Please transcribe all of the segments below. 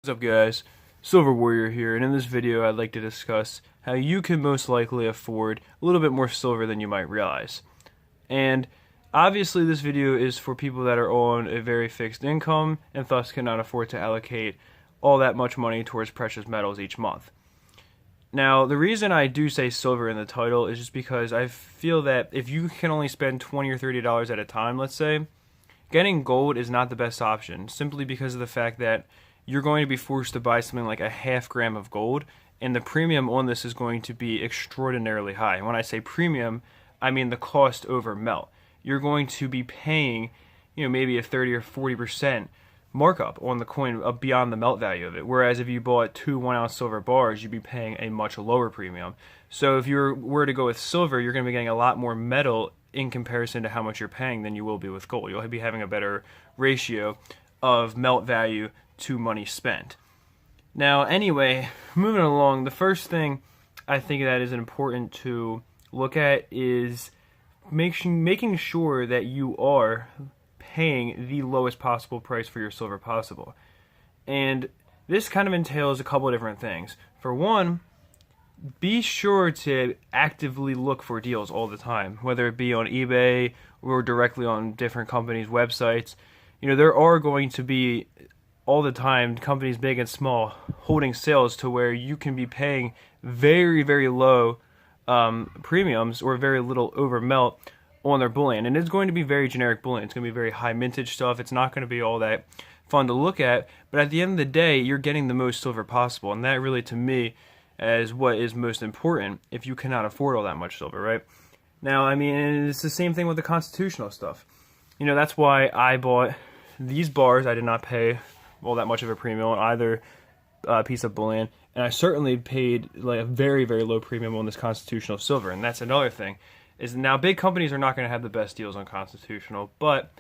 What's up guys, Silver Warrior here, and in this video I'd like to discuss how you can most likely afford a little bit more silver than you might realize. And obviously this video is for people that are on a very fixed income and thus cannot afford to allocate all that much money towards precious metals each month. Now the reason I do say silver in the title is just because I feel that if you can only spend $20 or $30 at a time, let's say, getting gold is not the best option, simply because of the fact that you're going to be forced to buy something like a half gram of gold, and the premium on this is going to be extraordinarily high. And when I say premium, I mean the cost over melt. You're going to be paying, maybe a 30 or 40% markup on the coin beyond the melt value of it. Whereas if you bought two 1 ounce silver bars, you'd be paying a much lower premium. So if you were to go with silver, you're going to be getting a lot more metal in comparison to how much you're paying than you will be with gold. You'll be having a better ratio of melt value to money spent. Now, anyway, moving along, the first thing I think that is important to look at is making sure that you are paying the lowest possible price for your silver possible. And this kind of entails a couple of different things. For one, be sure to actively look for deals all the time, whether it be on eBay or directly on different companies' websites. There are going to be all the time companies big and small holding sales to where you can be paying very, very low premiums or very little over melt on their bullion. And it's going to be very generic bullion. It's going to be very high mintage stuff. It's not going to be all that fun to look at. But at the end of the day, you're getting the most silver possible. And that really, to me, is what is most important if you cannot afford all that much silver, right? Now, I mean, it's the same thing with the constitutional stuff. That's why I bought these bars. I did not pay all that much of a premium on either piece of bullion, and I certainly paid like a very, very low premium on this constitutional silver. And that's another thing, is now big companies are not going to have the best deals on constitutional, but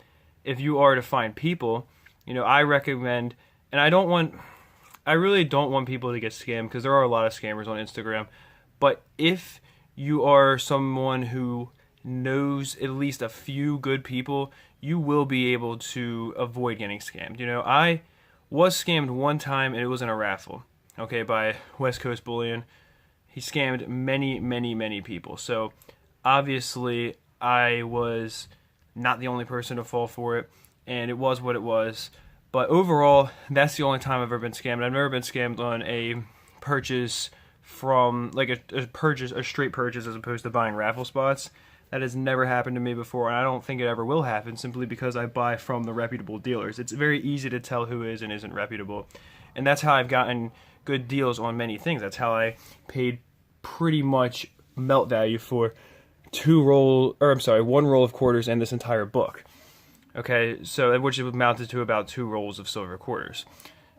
if you are to find people, I recommend, and I really don't want people to get scammed, because there are a lot of scammers on Instagram, but if you are someone who knows at least a few good people, you will be able to avoid getting scammed. I was scammed one time, and it was in a raffle, okay, by West Coast Bullion. He scammed many, many, many people. So obviously I was not the only person to fall for it, and it was what it was. But overall, that's the only time I've ever been scammed. I've never been scammed on a purchase from like a straight purchase as opposed to buying raffle spots. That has never happened to me before, and I don't think it ever will happen, simply because I buy from the reputable dealers. It's very easy to tell who is and isn't reputable, and that's how I've gotten good deals on many things. That's how I paid pretty much melt value for one roll of quarters and this entire book. Okay, so which amounted to about 2 rolls of silver quarters.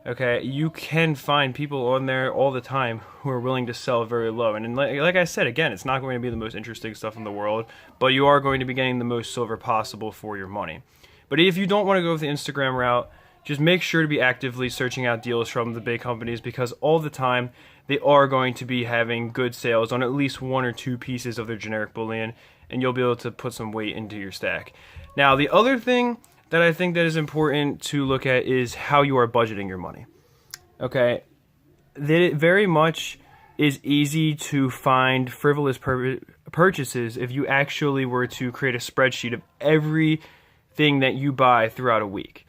Okay, you can find people on there all the time who are willing to sell very low. And like I said, again, it's not going to be the most interesting stuff in the world, but you are going to be getting the most silver possible for your money. But if you don't want to go with the Instagram route, just make sure to be actively searching out deals from the big companies, because all the time they are going to be having good sales on at least 1 or 2 pieces of their generic bullion, and you'll be able to put some weight into your stack. Now, the other thing that I think that is important to look at is how you are budgeting your money. Okay, it very much is easy to find frivolous purchases if you actually were to create a spreadsheet of everything that you buy throughout a week.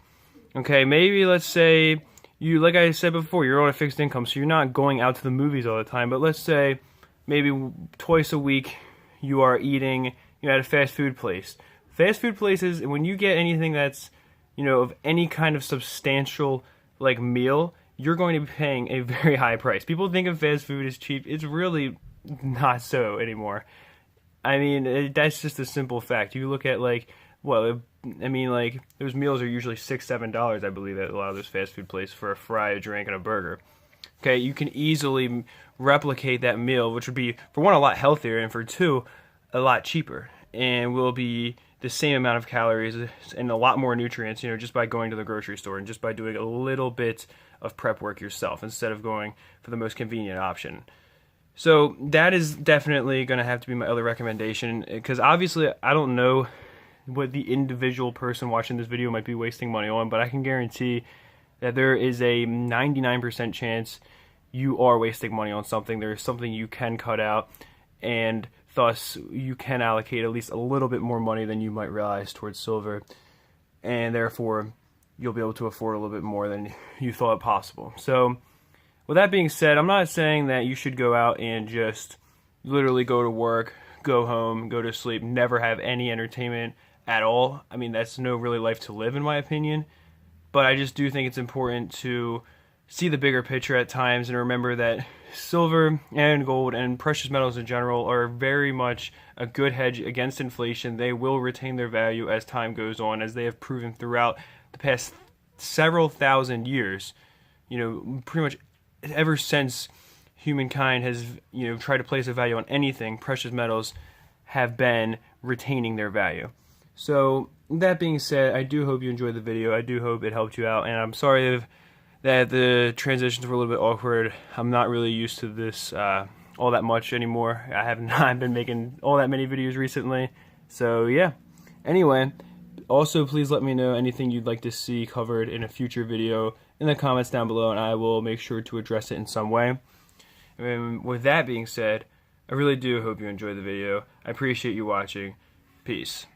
Okay, maybe let's say you, like I said before, you're on a fixed income, so you're not going out to the movies all the time, but let's say maybe twice a week you are eating at a fast food place. Fast food places, when you get anything that's, of any kind of substantial, like, meal, you're going to be paying a very high price. People think of fast food as cheap. It's really not so anymore. I mean, that's just a simple fact. You look at, those meals are usually $6, $7, I believe, at a lot of those fast food places for a fry, a drink, and a burger. Okay, you can easily replicate that meal, which would be, for one, a lot healthier, and for two, a lot cheaper, and will be the same amount of calories and a lot more nutrients, just by going to the grocery store and just by doing a little bit of prep work yourself instead of going for the most convenient option. So that is definitely going to have to be my other recommendation, because obviously I don't know what the individual person watching this video might be wasting money on, but I can guarantee that there is a 99% chance you are wasting money on something. There is something you can cut out, and thus you can allocate at least a little bit more money than you might realize towards silver, and therefore you'll be able to afford a little bit more than you thought possible. So with that being said, I'm not saying that you should go out and just literally go to work, go home, go to sleep, never have any entertainment at all. I mean, that's no really life to live in my opinion, but I just do think it's important to see the bigger picture at times and remember that silver and gold and precious metals in general are very much a good hedge against inflation. They will retain their value as time goes on, as they have proven throughout the past several thousand years. You know, pretty much ever since humankind has, you know, tried to place a value on anything, precious metals have been retaining their value. So that being said, I do hope you enjoyed the video. I do hope it helped you out, and I'm sorry that the transitions were a little bit awkward. I'm not really used to this all that much anymore. I have not been making all that many videos recently. So yeah. Anyway, also please let me know anything you'd like to see covered in a future video in the comments down below, and I will make sure to address it in some way. And with that being said, I really do hope you enjoyed the video. I appreciate you watching. Peace.